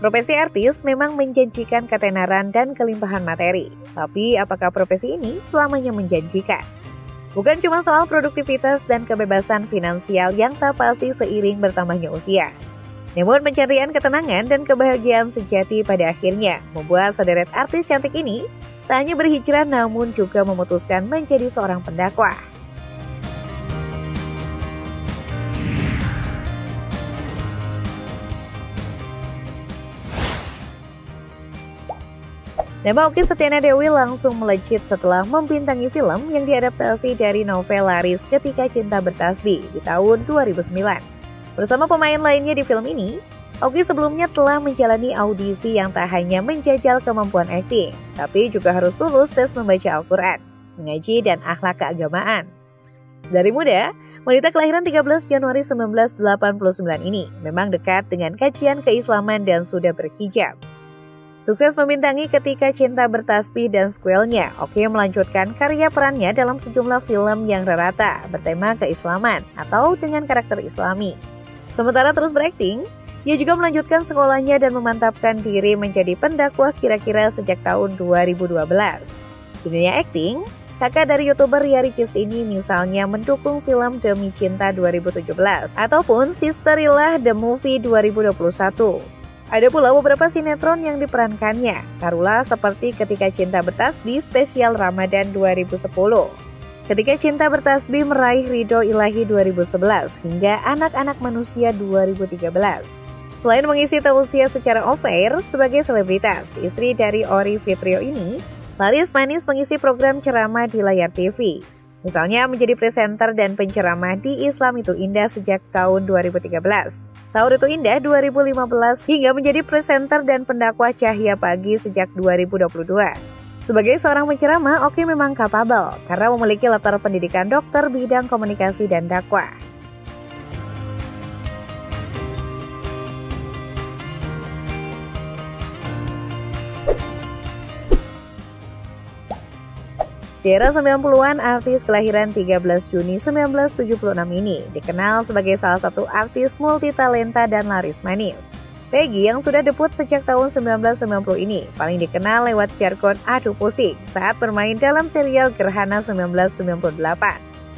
Profesi artis memang menjanjikan ketenaran dan kelimpahan materi. Tapi apakah profesi ini selamanya menjanjikan? Bukan cuma soal produktivitas dan kebebasan finansial yang tak pasti seiring bertambahnya usia. Namun pencarian ketenangan dan kebahagiaan sejati pada akhirnya membuat sederet artis cantik ini tak hanya berhijrah namun juga memutuskan menjadi seorang pendakwah. Nama Okky Setiana Dewi langsung melejit setelah membintangi film yang diadaptasi dari novel laris Ketika Cinta Bertasbih di tahun 2009. Bersama pemain lainnya di film ini, Okky sebelumnya telah menjalani audisi yang tak hanya menjajal kemampuan akting, tapi juga harus lulus tes membaca Al-Quran, mengaji, dan akhlak keagamaan. Dari muda, wanita kelahiran 13 Januari 1989 ini memang dekat dengan kajian keislaman dan sudah berhijab. Sukses membintangi Ketika Cinta Bertasbih dan sequelnya, Okky melanjutkan karya perannya dalam sejumlah film yang rata bertema keislaman atau dengan karakter islami. Sementara terus berakting, ia juga melanjutkan sekolahnya dan memantapkan diri menjadi pendakwah kira-kira sejak tahun 2012. Di dunia akting, kakak dari YouTuber Ria Ricis ini misalnya mendukung film Demi Cinta 2017 ataupun Sisterillah The Movie 2021. Ada pula beberapa sinetron yang diperankannya, taruhlah seperti Ketika Cinta Bertasbih spesial Ramadan 2010, Ketika Cinta Bertasbih meraih Ridho Ilahi 2011, hingga Anak-anak Manusia 2013. Selain mengisi tausiah secara off-air sebagai selebritas, istri dari Ori Fitrio ini laris manis mengisi program ceramah di layar TV. Misalnya menjadi presenter dan penceramah di Islam Itu Indah sejak tahun 2013. Sahur Itu Indah 2015 hingga menjadi presenter dan pendakwah Cahya Pagi sejak 2022. Sebagai seorang penceramah, Okky memang kapabel karena memiliki latar pendidikan dokter bidang komunikasi dan dakwah. Di era 90-an, artis kelahiran 13 Juni 1976 ini dikenal sebagai salah satu artis multitalenta dan laris manis. Peggy yang sudah debut sejak tahun 1990 ini paling dikenal lewat jargon adu pusing saat bermain dalam serial Gerhana 1998.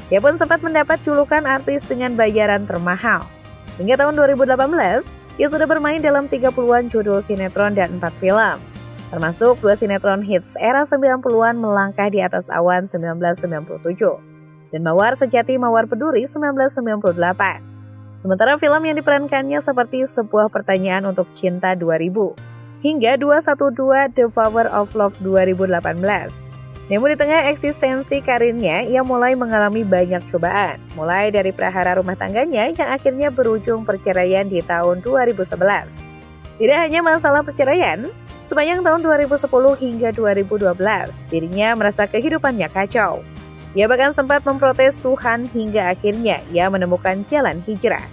Dia pun sempat mendapat julukan artis dengan bayaran termahal. Hingga tahun 2018, ia sudah bermain dalam 30-an judul sinetron dan 4 film. Termasuk 2 sinetron hits era 90-an Melangkah di Atas Awan 1997 dan Mawar Sejati Mawar Peduri 1998. Sementara film yang diperankannya seperti Sebuah Pertanyaan Untuk Cinta 2000 hingga 212 The Power of Love 2018. Namun di tengah eksistensi karirnya, ia mulai mengalami banyak cobaan, mulai dari prahara rumah tangganya yang akhirnya berujung perceraian di tahun 2011. Tidak hanya masalah perceraian, sepanjang tahun 2010 hingga 2012, dirinya merasa kehidupannya kacau. Ia bahkan sempat memprotes Tuhan hingga akhirnya ia menemukan jalan hijrah.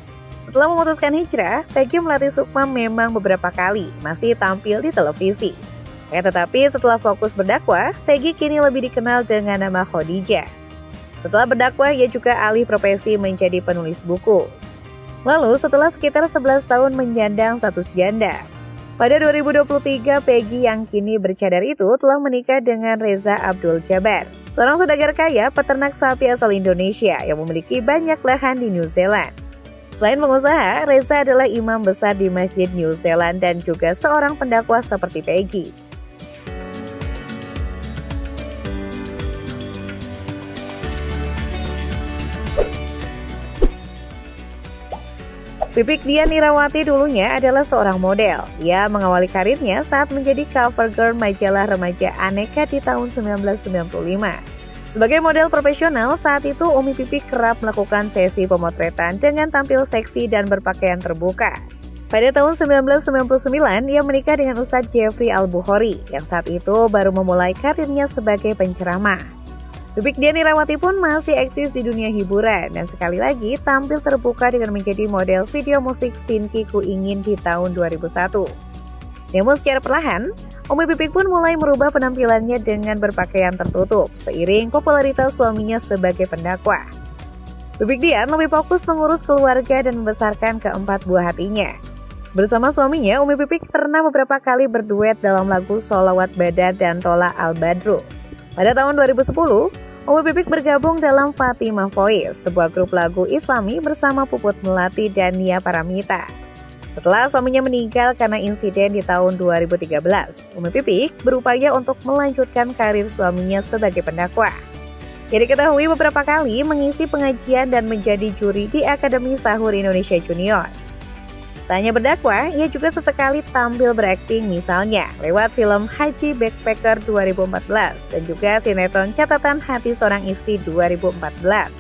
Setelah memutuskan hijrah, Peggy Melati Sukma memang beberapa kali masih tampil di televisi. Tetapi setelah fokus berdakwah, Peggy kini lebih dikenal dengan nama Khadijah. Setelah berdakwah, ia juga alih profesi menjadi penulis buku. Lalu setelah sekitar 11 tahun menyandang status janda, pada 2023, Peggy yang kini bercadar itu telah menikah dengan Reza Abdul Jabar, seorang saudagar kaya peternak sapi asal Indonesia yang memiliki banyak lahan di New Zealand. Selain pengusaha, Reza adalah imam besar di Masjid New Zealand dan juga seorang pendakwah seperti Peggy. Pipik Dian Nirawati dulunya adalah seorang model. Ia mengawali karirnya saat menjadi cover girl majalah remaja Aneka di tahun 1995. Sebagai model profesional, saat itu Umi Pipik kerap melakukan sesi pemotretan dengan tampil seksi dan berpakaian terbuka. Pada tahun 1999, ia menikah dengan Ustadz Jeffrey Al-Bukhari yang saat itu baru memulai karirnya sebagai penceramah. Pipik Dian Nirawati pun masih eksis di dunia hiburan dan sekali lagi tampil terbuka dengan menjadi model video musik Stinky Ku Ingin di tahun 2001. Namun secara perlahan, Umi Pipik pun mulai merubah penampilannya dengan berpakaian tertutup seiring popularitas suaminya sebagai pendakwah. Pipik Dian lebih fokus mengurus keluarga dan membesarkan keempat buah hatinya. Bersama suaminya, Umi Pipik pernah beberapa kali berduet dalam lagu Sholawat Badar dan Tola Al-Badru. Pada tahun 2010, Umi Pipik bergabung dalam Fatimah Voice, sebuah grup lagu Islami bersama Puput Melati dan Nia Paramita. Setelah suaminya meninggal karena insiden di tahun 2013, Umi Pipik berupaya untuk melanjutkan karir suaminya sebagai pendakwah. Ia diketahui beberapa kali mengisi pengajian dan menjadi juri di Akademi Sahur Indonesia Junior. Tak hanya berdakwah, ia juga sesekali tampil berakting, misalnya lewat film Haji Backpacker 2014 dan juga sinetron Catatan Hati Seorang Istri 2014.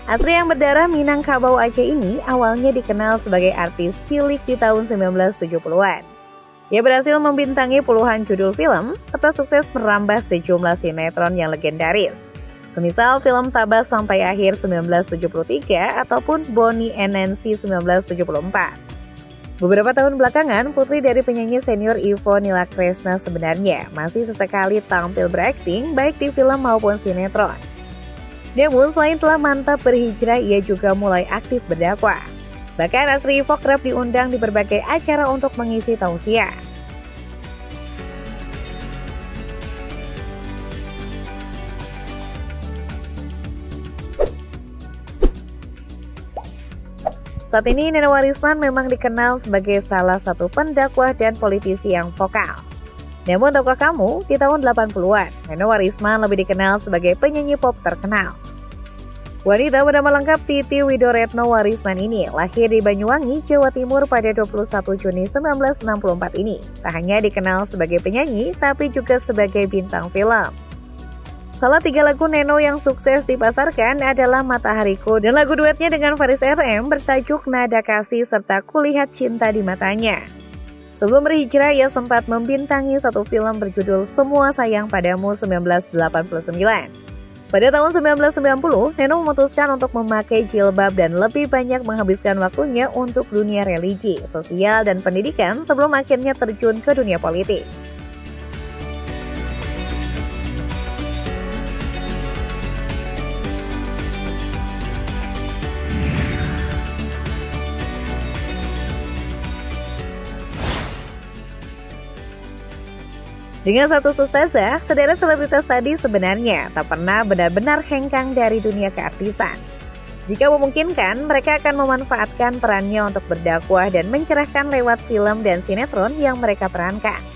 Asri yang berdarah Minangkabau Aceh ini awalnya dikenal sebagai artis cilik di tahun 1970-an. Ia berhasil membintangi puluhan judul film, serta sukses merambah sejumlah sinetron yang legendaris. Semisal film Tabas Sampai Akhir 1973 ataupun Bonnie and Nancy 1974. Beberapa tahun belakangan, putri dari penyanyi senior Ivo Nilakresna sebenarnya masih sesekali tampil berakting baik di film maupun sinetron. Namun selain telah mantap berhijrah, ia juga mulai aktif berdakwah. Bahkan Asri Ivo kerap diundang di berbagai acara untuk mengisi tausiah. Saat ini Neno Warisman memang dikenal sebagai salah satu pendakwah dan politisi yang vokal. Namun tahukah kamu, di tahun 80-an, Neno Warisman lebih dikenal sebagai penyanyi pop terkenal. Wanita bernama lengkap Titi Widoretno Warisman ini lahir di Banyuwangi, Jawa Timur pada 21 Juni 1964 ini. Tak hanya dikenal sebagai penyanyi, tapi juga sebagai bintang film. Salah 3 lagu Neno yang sukses dipasarkan adalah Matahariku dan lagu duetnya dengan Faris RM bertajuk Nada Kasih serta Kulihat Cinta di Matanya. Sebelum berhijrah, ia sempat membintangi satu film berjudul Semua Sayang Padamu 1989. Pada tahun 1990, Neno memutuskan untuk memakai jilbab dan lebih banyak menghabiskan waktunya untuk dunia religi, sosial, dan pendidikan sebelum akhirnya terjun ke dunia politik. Dengan satu ustazah, sederet selebritas tadi sebenarnya tak pernah benar-benar hengkang dari dunia keartisan. Jika memungkinkan, mereka akan memanfaatkan perannya untuk berdakwah dan mencerahkan lewat film dan sinetron yang mereka perankan.